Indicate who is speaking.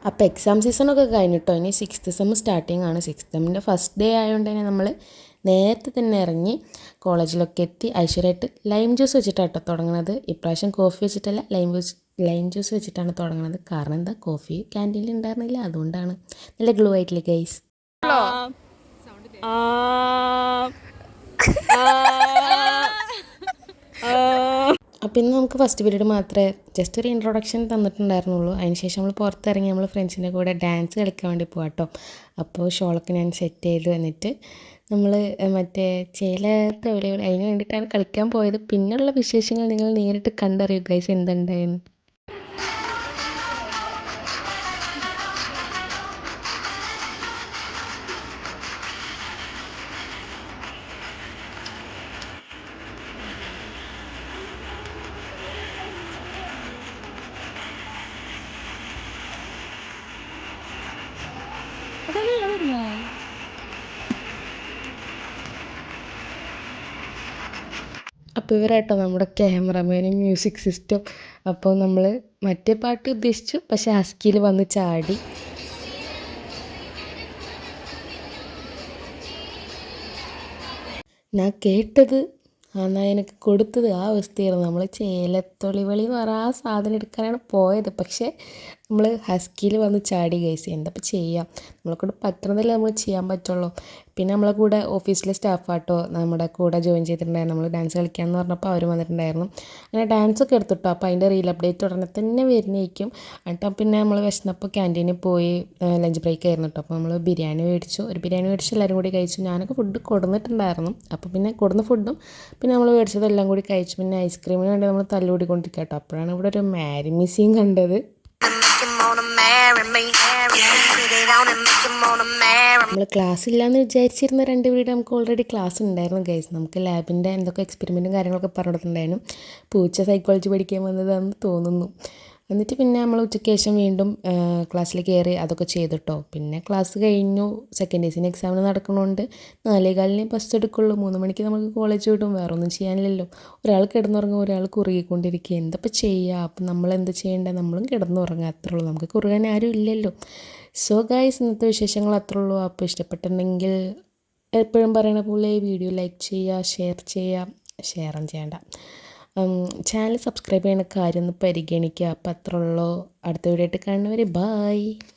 Speaker 1: അപ്പോൾ എക്സാം സീസണൊക്കെ കഴിഞ്ഞിട്ടോ, ഇനി 6th സെം സ്റ്റാർട്ടിങ് ആണ്. 6th സെമ്മിൻ്റെ ഫസ്റ്റ് ഡേ ആയതുകൊണ്ട് തന്നെ നമ്മൾ നേരത്തെ തന്നെ ഇറങ്ങി കോളേജിലൊക്കെ എത്തി ഐശ്വര്യമായിട്ട് ലൈം ജ്യൂസ് വെച്ചിട്ടാണ് കേട്ടോ തുടങ്ങുന്നത്. ഇപ്രാവശ്യം കോഫി വെച്ചിട്ടല്ല, ലൈം ജ്യൂസ് വെച്ചിട്ടാണ് തുടങ്ങുന്നത്. കാരണം എന്താ, കോഫി ക്യാൻറ്റീനിൽ ഉണ്ടായിരുന്നില്ല, അതുകൊണ്ടാണ്. നല്ല ഗ്ലോ ആയിട്ടില്ലേ ഗൈസ്. അപ്പോൾ ഇന്ന് നമുക്ക് ഫസ്റ്റ് പീരീഡ് മാത്രമേ ജസ്റ്റ് ഒരു ഇൻട്രൊഡക്ഷൻ തന്നിട്ടുണ്ടായിരുന്നുള്ളൂ. അതിനുശേഷം നമ്മൾ പുറത്തിറങ്ങി നമ്മൾ ഫ്രണ്ട്സിൻ്റെ കൂടെ ഡാൻസ് കളിക്കാൻ വേണ്ടി പോകാം കേട്ടോ. അപ്പോൾ ഷോളൊക്കെ ഞാൻ സെറ്റ് ചെയ്ത് വന്നിട്ട് നമ്മൾ മറ്റേ ചില അതിന് വേണ്ടിയിട്ടാണ് കളിക്കാൻ പോയത്. പിന്നെയുള്ള വിശേഷങ്ങൾ നിങ്ങൾ നേരിട്ട് കണ്ടറിയൂ ഗൈസ് എന്തുണ്ടായെന്ന്. അപ്പോൾ ഇവരാട്ടോ നമ്മുടെ ക്യാമറമാനും മ്യൂസിക് സിസ്റ്റം. അപ്പോൾ നമ്മൾ മറ്റേ പാട്ട് ഉദ്ദേശിച്ചു, പക്ഷേ ഹസ്കിയിൽ വന്ന് ചാടി. ഞാൻ കേട്ടത് എന്നാൽ എനിക്ക് കൊടുത്തത് ആ അവസ്ഥയായിരുന്നു. നമ്മൾ ചേലത്തൊളിവളി എന്ന് പറഞ്ഞ ആ സാധനം എടുക്കാനാണ് പോയത്, പക്ഷേ നമ്മൾ ഹസ്കിയിൽ വന്ന് ചാടി ഗൈസ്. എന്താപ്പോൾ ചെയ്യാം, നമ്മളെക്കൊണ്ട് പറ്റുന്നതല്ലേ നമ്മൾ ചെയ്യാൻ പറ്റുള്ളൂ. പിന്നെ നമ്മളെ കൂടെ ഓഫീസിലെ സ്റ്റാഫാട്ടോ നമ്മുടെ കൂടെ ജോയിൻ ചെയ്തിട്ടുണ്ടായിരുന്നു. നമ്മൾ ഡാൻസ് കളിക്കാമെന്ന് പറഞ്ഞപ്പോൾ അവർ വന്നിട്ടുണ്ടായിരുന്നു. അങ്ങനെ ഡാൻസൊക്കെ എടുത്തിട്ടോ. അപ്പോൾ അതിൻ്റെ റീൽ അപ്ഡേറ്റ് ഉടനെ തന്നെ വരുന്നതായിരിക്കും കേട്ടോ. പിന്നെ നമ്മൾ വിശന്നപ്പോൾ ക്യാൻറ്റീനിൽ പോയി, ലഞ്ച് ബ്രേക്ക് ആയിരുന്നു കേട്ടോ. അപ്പോൾ നമ്മൾ ബിരിയാണി മേടിച്ചു, ഒരു ബിരിയാണി മേടിച്ച് എല്ലാവരും കൂടി കഴിച്ചു. ഞാനൊക്കെ ഫുഡ് കൊടുന്നിട്ടുണ്ടായിരുന്നു. അപ്പോൾ പിന്നെ കൊടുന്ന ഫുഡും പിന്നെ നമ്മൾ മേടിച്ചതെല്ലാം കൂടി കഴിച്ചു. പിന്നെ ഐസ്ക്രീമിന് വേണ്ടി നമ്മൾ തല്ലുകൂടിക്കൊണ്ടിരിക്കുക കേട്ടോ. അപ്പോഴാണ് ഇവിടെ ഒരു മാരിമി സീൻ കണ്ടത്. നമ്മൾ ക്ലാസ് ഇല്ലയെന്ന് വിചാരിച്ചിരുന്ന 2 പീരീഡ് നമുക്ക് ഓൾറെഡി ക്ലാസ് ഉണ്ടായിരുന്നു ഗൈസ്. നമുക്ക് ലാബിൻ്റെ എന്തൊക്കെ എക്സ്പെരിമെൻറ്റും കാര്യങ്ങളൊക്കെ പറഞ്ഞു കൊടുത്തിട്ടുണ്ടായിരുന്നു. പൂച്ച സൈക്കോളജി പഠിക്കാൻ വന്നതാണെന്ന് തോന്നുന്നു. എന്നിട്ട് പിന്നെ നമ്മൾ ഉച്ചയ്ക്ക് ശേഷം വീണ്ടും ക്ലാസ്സിൽ കയറി അതൊക്കെ ചെയ്തിട്ടോ. പിന്നെ ക്ലാസ് കഴിഞ്ഞു. സെക്കൻഡ് ഡേയ്സിന് എക്സാമിന് നടക്കണോണ്ട് 4:15 ബസ് എടുക്കുള്ളൂ. 3 മണിക്ക് നമുക്ക് കോളേജ് വിടും. വേറെ ഒന്നും ചെയ്യാനില്ലല്ലോ. ഒരാൾ കിടന്നുറങ്ങും, ഒരാൾ കുറുകിക്കൊണ്ടിരിക്കുക. എന്തപ്പോൾ ചെയ്യുക? അപ്പം നമ്മൾ എന്ത് ചെയ്യേണ്ടത്? നമ്മളും കിടന്നുറങ്ങുക, അത്രേ ഉള്ളൂ. നമുക്ക് കുറുകാൻ ആരും ഇല്ലല്ലോ. സോ ഗൈസ്, ഇന്നത്തെ വിശേഷങ്ങൾ അത്രേ ഉള്ളൂ. അപ്പോൾ ഇഷ്ടപ്പെട്ടിട്ടുണ്ടെങ്കിൽ എപ്പോഴും പറയണ പോലെ വീഡിയോ ലൈക്ക് ചെയ്യുക, ഷെയറും ചെയ്യേണ്ട, ചാനൽ സബ്സ്ക്രൈബ് ചെയ്യുന്ന കാര്യം ഒന്ന് പരിഗണിക്കുക. അപ്പോൾ അത്രേ ഉള്ളൂ. അടുത്ത വീഡിയോ ആയിട്ട് കാണുന്നവരെ ബായ്.